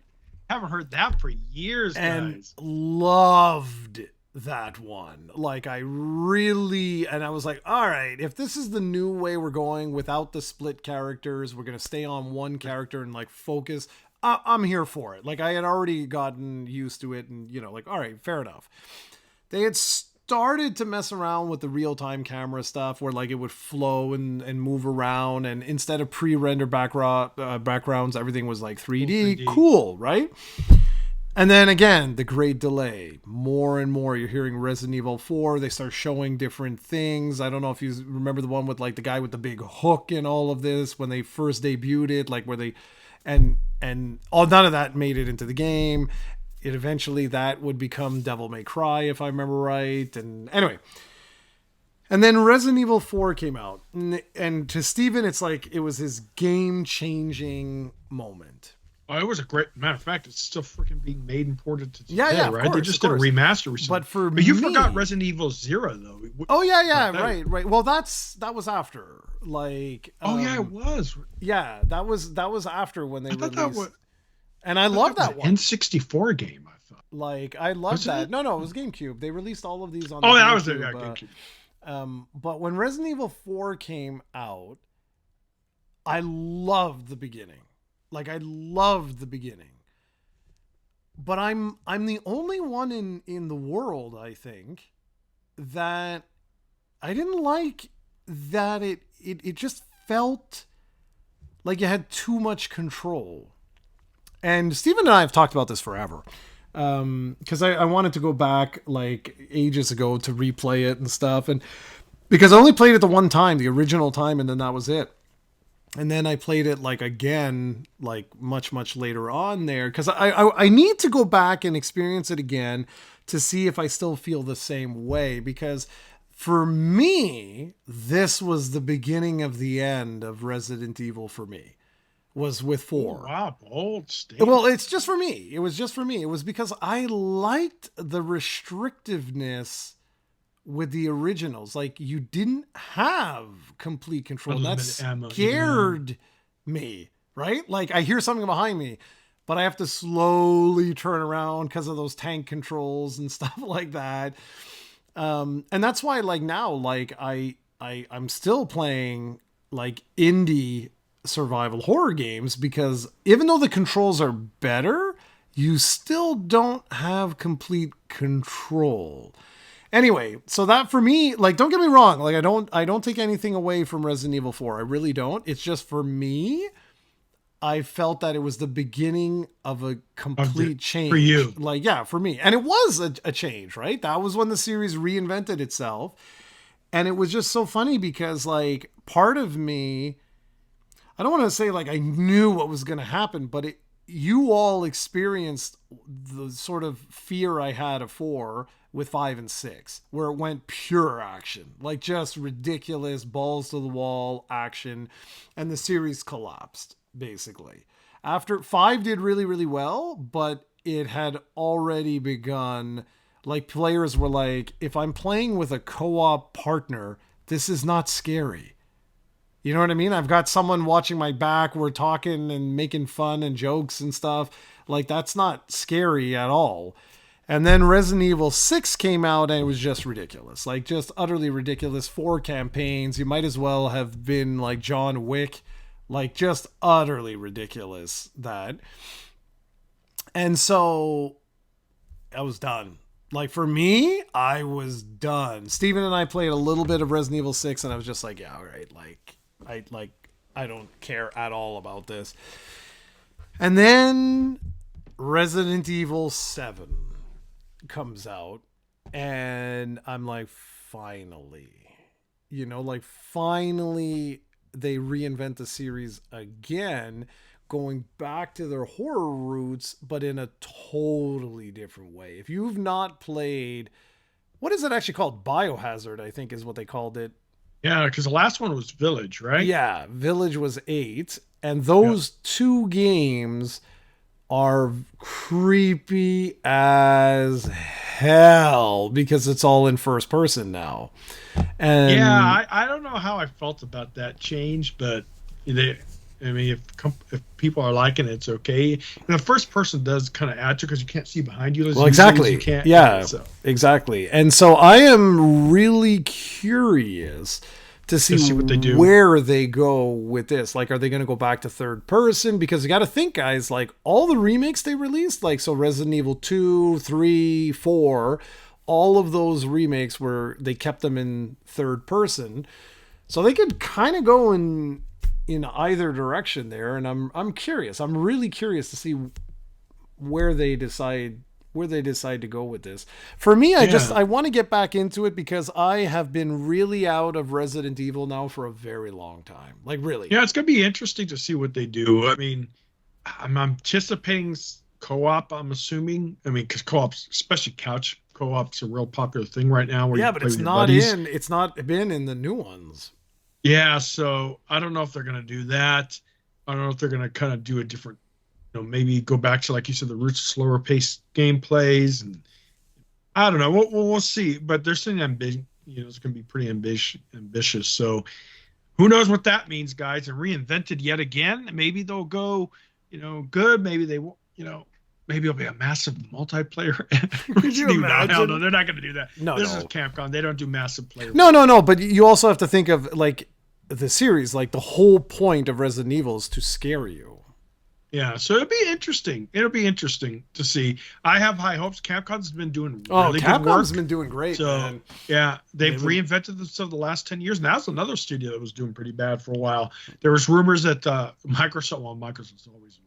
Haven't heard that for years, and guys. Loved that one. Like, I was like, all right, if this is the new way we're going without the split characters, we're gonna stay on one character and like focus, I'm here for it. Like, I had already gotten used to it, and like, all right, fair enough. They had started to mess around with the real-time camera stuff where like it would flow and move around, and instead of pre-rendered backgrounds, everything was like 3D. Cool, right? And then again, the great delay. More and more, you're hearing Resident Evil 4. They start showing different things. I don't know if you remember the one with like the guy with the big hook and all of this when they first debuted it, like where they, and none of that made it into the game. it eventually that would become Devil May Cry, if I remember right. And anyway, and then Resident Evil 4 came out, and to Steven, it's like it was his game-changing moment. Oh, it was a great matter of fact. It's still freaking being made and ported to today, yeah, right? Course, they just did a remaster recently. But you forgot Resident Evil 0, though. Oh yeah, right. Well, that was after, like. Oh yeah, it was. Yeah, that was after when they released. That was, and I love that one. N64 game, I thought. Like I love that. No, it was GameCube. They released all of these on. Oh, that was the GameCube. But when Resident Evil 4 came out, I loved the beginning. Like I loved the beginning. But I'm the only one in the world, I think, that I didn't like that it just felt like you had too much control. And Steven and I have talked about this forever. Because I wanted to go back like ages ago to replay it and stuff. And because I only played it the one time, the original time, and then that was it. And then I played it like again, like much, much later on there. Because I need to go back and experience it again to see if I still feel the same way. Because for me, this was the beginning of the end of Resident Evil for me. Was with 4. Oh, wow, bold statement. Well, it's just for me. It was just for me. It was because I liked the restrictiveness with the originals. Like, you didn't have complete control. That scared me, right? Like, I hear something behind me, but I have to slowly turn around because of those tank controls and stuff like that. And that's why, like, now, like, I'm still playing, like, indie survival horror games, because even though the controls are better, you still don't have complete control. Anyway, so that for me, like, don't get me wrong, like I don't take anything away from Resident Evil 4. I really don't. It's just for me, I felt that it was the beginning of a complete change. For you. Like, yeah, for me. And it was a change, right? That was when the series reinvented itself. And it was just so funny because, like, part of me, I don't want to say like I knew what was going to happen, but you all experienced the sort of fear I had of 4 with 5 and 6, where it went pure action, like just ridiculous balls to the wall action. And the series collapsed basically. After 5 did really, really well, but it had already begun. Like, players were like, if I'm playing with a co-op partner, this is not scary. You know what I mean? I've got someone watching my back. We're talking and making fun and jokes and stuff. Like, that's not scary at all. And then Resident Evil 6 came out and it was just ridiculous. Like, just utterly ridiculous. 4 campaigns. You might as well have been like John Wick. Like, just utterly ridiculous, that. And so I was done. Like, for me, I was done. Steven and I played a little bit of Resident Evil 6 and I was just like, yeah, all right, I don't care at all about this. And then Resident Evil 7 comes out and I'm like, finally, finally they reinvent the series again, going back to their horror roots, but in a totally different way. If you've not played, what is it actually called? Biohazard, I think is what they called it. Yeah, because the last one was Village, right? Yeah, Village was 8. And those 2 games are creepy as hell because it's all in first person now. And yeah, I don't know how I felt about that change, but if people are liking it, it's okay. And the first person does kind of add to, because you can't see behind you. Well, exactly. You can't, exactly. And so I am really curious to see what they do, where they go with this. Like, are they going to go back to third person? Because you got to think, guys, like all the remakes they released, like, so Resident Evil 2, 3, 4, all of those remakes they kept them in third person. So they could kind of go in either direction there. And I'm curious. I'm really curious to see where they decide to go with this. For me, I want to get back into it because I have been really out of Resident Evil now for a very long time. Like, really. Yeah, it's going to be interesting to see what they do. I mean, I'm anticipating co-op, I'm assuming. I mean, because co-ops, especially couch co-ops, a real popular thing right now where Yeah, you but play with your buddies. it's not been in the new ones. Yeah, so I don't know if they're going to do that. I don't know if they're going to kind of do a different, maybe go back to, like you said, the roots of slower paced gameplays. And I don't know. We'll see. But they're saying it's going to be pretty ambitious. So who knows what that means, guys? And Reinvented yet again. Maybe they'll go, good. Maybe they won't, maybe it'll be a massive multiplayer. Could you imagine? Hell no, they're not going to do that. No, this is Capcom. They don't do massive player. No. But you also have to think of like the series. Like the whole point of Resident Evil is to scare you. Yeah, so it'll be interesting. It'll be interesting to see. I have high hopes. Capcom's been doing really good work. Capcom's been doing great, so, man. Yeah, they've reinvented themselves the last 10 years. Now it's another studio that was doing pretty bad for a while. There was rumors that Microsoft's always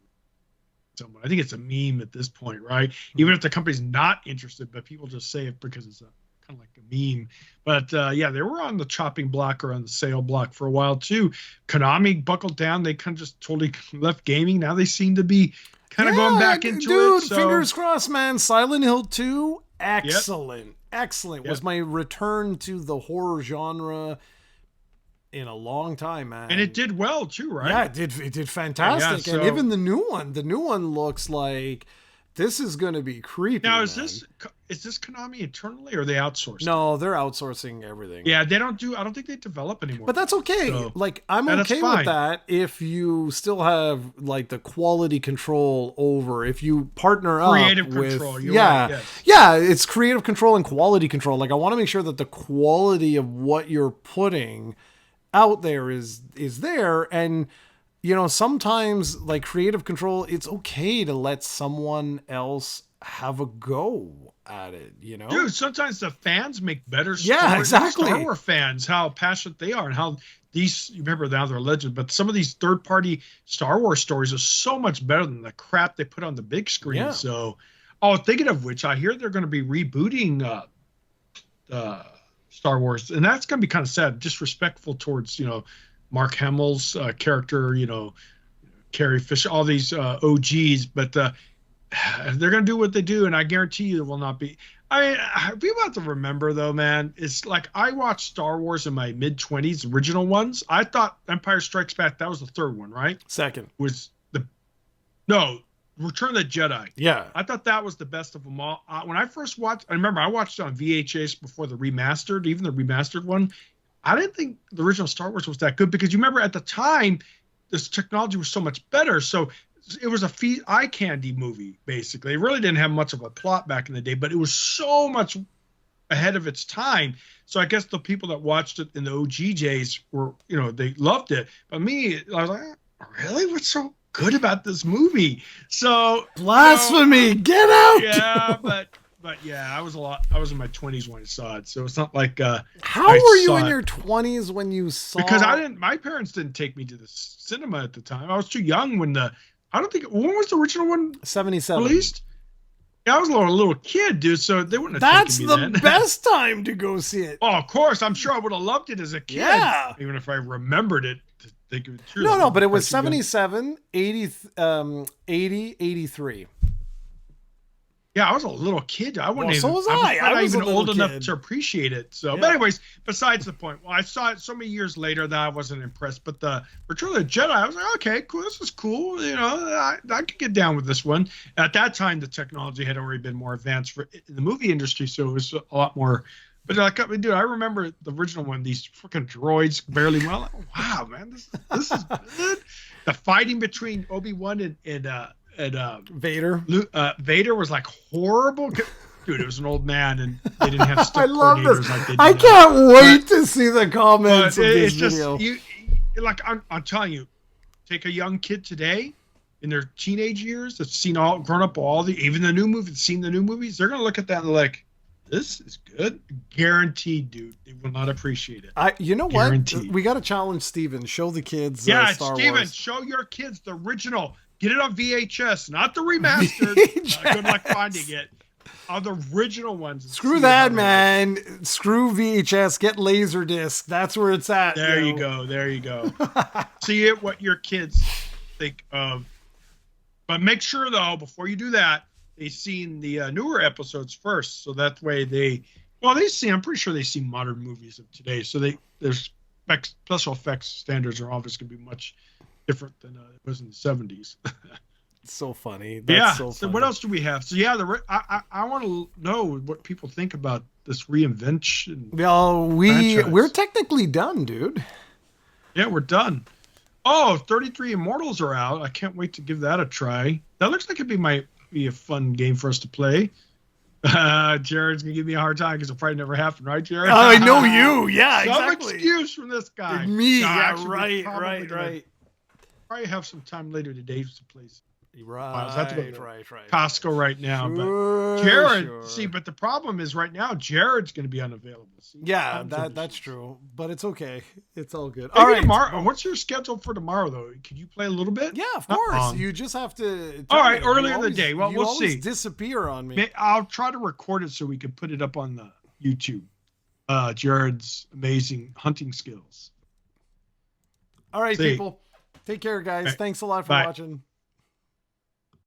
someone. I think it's a meme at this point, right? Even if the company's not interested, but people just say it because it's kind of like a meme. But yeah, they were on the chopping block or on the sale block for a while too. Konami buckled down. They kind of just totally left gaming. Now they seem to be kind of going back into it. Dude, fingers crossed, man. Silent Hill 2, excellent. Yep. Excellent. Was my return to the horror genre in a long time, man. And it did well too, right? Yeah, it did fantastic. And even the new one looks like this is going to be creepy. Now, is this Konami internally or are they outsourced? No, they're outsourcing everything. Yeah, I don't think they develop anymore. But that's okay. So, like, I'm okay with that if you still have like the quality control over, if you partner creative up with control. Right, yes. Yeah, it's creative control and quality control. Like, I want to make sure that the quality of what you're putting out there is there. And sometimes like creative control, it's okay to let someone else have a go at it, Dude, sometimes the fans make better stories. Yeah, exactly. Star Wars fans, how passionate they are and how these, you remember now they're legends, but some of these third-party Star Wars stories are so much better than the crap they put on the big screen. Yeah. So, thinking of which, I hear they're going to be rebooting Star Wars, and that's going to be kind of sad, disrespectful towards, Mark Hamill's character, Carrie Fisher, all these OGs, but they're going to do what they do, and I guarantee you it will not be. I mean, people have to remember, though, man, it's like I watched Star Wars in my mid-20s, original ones. I thought Empire Strikes Back, that was the third one, right? Second. Return of the Jedi. Yeah. I thought that was the best of them all. When I first watched, I remember I watched it on VHS before the remastered, even the remastered one. I didn't think the original Star Wars was that good because you remember at the time, this technology was so much better. So it was a eye candy movie, basically. It really didn't have much of a plot back in the day, but it was so much ahead of its time. So I guess the people that watched it in the OGJs were, they loved it. But me, I was like, really? What's so good about this movie? So blasphemy, get out. Yeah, but yeah, I was in my 20s when I saw it, so it's not like how were you in your 20s when you saw? Because my parents didn't take me to the cinema at the time. I was too young when when was the original one 77 released? Yeah, I was a little kid, dude, so they wouldn't have That's taken me the best time to go see it. Oh, of course, I'm sure I would have loved it as a kid. Yeah, even if I remembered it. Think of it true. No, but it was 77, 80, 83. Yeah, I was a little kid. I wasn't so was I. I was even old kid. enough to appreciate it. So, yeah. But anyways, besides the point. Well, I saw it so many years later that I wasn't impressed. But the Return of the Jedi, I was like, okay, cool. This is cool. I could get down with this one. At that time, the technology had already been more advanced in the movie industry, so it was a lot more. But dude, I remember the original one. These freaking droids barely well. Like, wow, man, this is good. The fighting between Obi-Wan and Vader. Vader was like horrible. Dude, it was an old man, and they didn't have stick I love coordinators this. like they did. I can't wait to see the comments of this video. I'm telling you, take a young kid today in their teenage years that's grown up even the new movies, seen the new movies, they're gonna look at that and like, this is good. Guaranteed, dude. They will not appreciate it. You know Guaranteed. What? We got to challenge Steven. Show the kids Star Steven, Wars. Show your kids the original. Get it on VHS, not the remastered. Good luck finding it. On the original ones. Screw that, man. Screw VHS. Get Laserdisc. That's where it's at. There you go. See it. What your kids think of But make sure though, before you do that, they've seen the newer episodes first, so that way I'm pretty sure they see modern movies of today, so there's special effects standards are obviously going to be much different than it was in the 70s. So funny. That's so funny. What else do we have? So yeah, I want to know what people think about this reinvention. Well, we're technically done, dude. Yeah, we're done. Oh, 33 Immortals are out. I can't wait to give that a try. That looks like it might be a fun game for us to play. Jared's gonna give me a hard time because it'll probably never happen, right, Jared? I know you. Yeah, some exactly. excuse from this guy. Me. No, Yeah, actually, right. Probably have some time later today to play. Right. I have to go to Costco right now. But Jared, see, but the problem is right now Jared's going to be unavailable. See, yeah, that's true. But it's okay. It's all good. Maybe all right. Tomorrow. What's your schedule for tomorrow, though? Can you play a little bit? Yeah, of course. You just have to. All right, earlier in the day. Well, we'll see. Disappear on me. I'll try to record it so we can put it up on the YouTube. Jared's amazing hunting skills. All right, people. Take care, guys. Thanks a lot for watching.